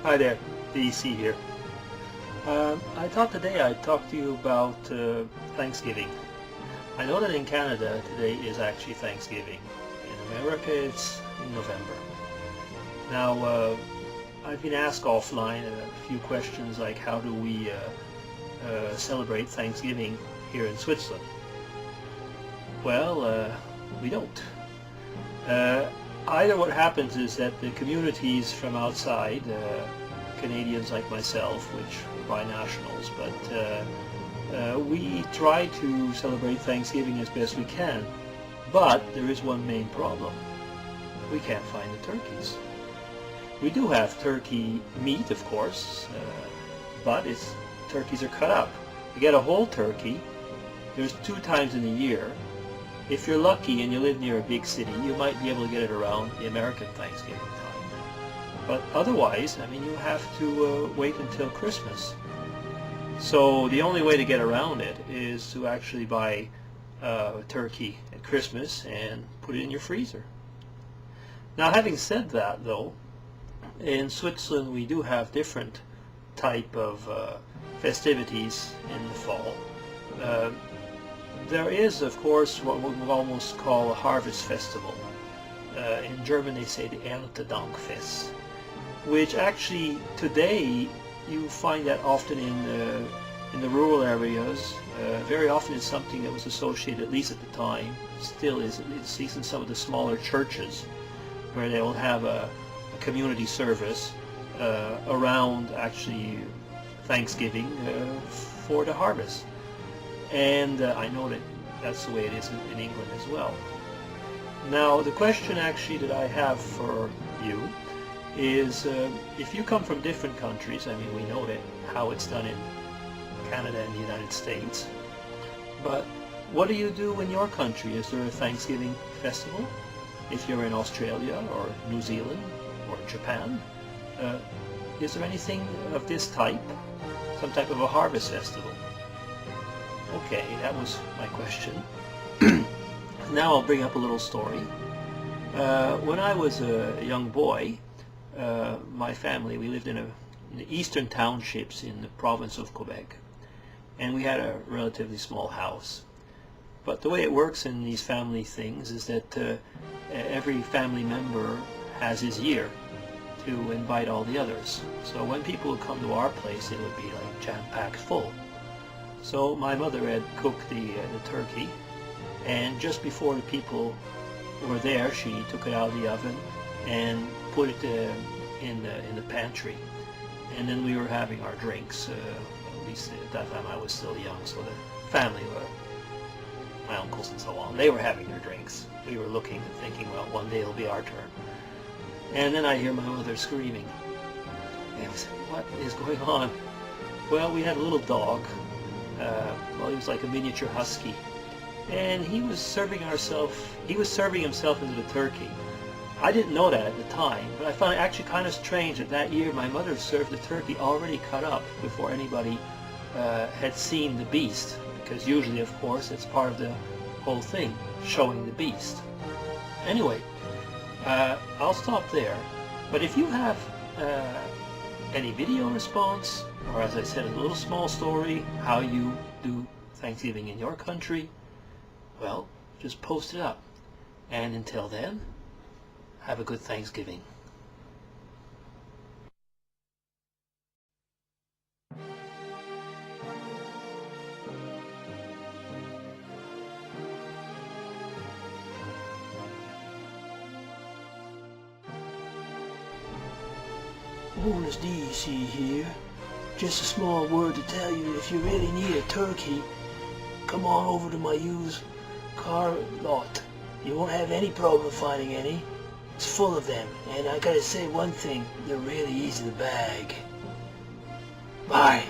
Hi there, DC here. I thought today I'd talk to you about Thanksgiving. I know that in Canada today is actually Thanksgiving. In America it's in November. Now I've been asked offline a few questions like how do we celebrate Thanksgiving here in Switzerland? Well, we don't. Either what happens is that the communities from outside, Canadians like myself, which are binationals, but we try to celebrate Thanksgiving as best we can. But there is one main problem. We can't find the turkeys. We do have turkey meat, of course, but turkeys are cut up. To get a whole turkey, there's 2 times in a year. If you're lucky and you live near a big city, you might be able to get it around the American Thanksgiving time. But otherwise, I mean, you have to wait until Christmas. So the only way to get around it is to actually buy a turkey at Christmas and put it in your freezer. Now, having said that, though, in Switzerland we do have different type of festivities in the fall. There is, of course, what we would almost call a harvest festival. In German they say the Erntedankfest, which actually today you find that often in the rural areas. Very often it's something that was associated, at least at the time, still is, at least in some of the smaller churches, where they will have a community service around actually Thanksgiving for the harvest. And I know that that's the way it is in England as well. Now, the question actually that I have for you is if you come from different countries, I mean, we know that how it's done in Canada and the United States, but what do you do in your country? Is there a Thanksgiving festival? If you're in Australia or New Zealand or Japan, is there anything of this type? Some type of a harvest festival? Okay, that was my question. Now I'll bring up a little story. When I was a young boy, my family, we lived in the eastern townships in the province of Quebec, and we had a relatively small house. But the way it works in these family things is that every family member has his year to invite all the others. So when people would come to our place, it would be like jam-packed full. So my mother had cooked the turkey, and just before the people were there, she took it out of the oven and put it in the pantry. And then we were having our drinks. At least at that time I was still young, so the family, my uncles and so on, they were having their drinks. We were looking and thinking, well, one day it'll be our turn. And then I hear my mother screaming. And I said, what is going on? Well, we had a little dog. Well, he was like a miniature husky, and he was serving himself into the turkey. I didn't know that at the time, but I found it actually kind of strange that year my mother served the turkey already cut up before anybody had seen the beast, because usually, of course, it's part of the whole thing, showing the beast. Anyway, I'll stop there, but if you have any video response, or as I said, a little small story, how you do Thanksgiving in your country, well, just post it up. And until then, have a good Thanksgiving. Bonus DEC here. Just a small word to tell you, if you really need a turkey, come on over to my used car lot. You won't have any problem finding any. It's full of them, and I gotta say one thing, they're really easy to bag. Bye.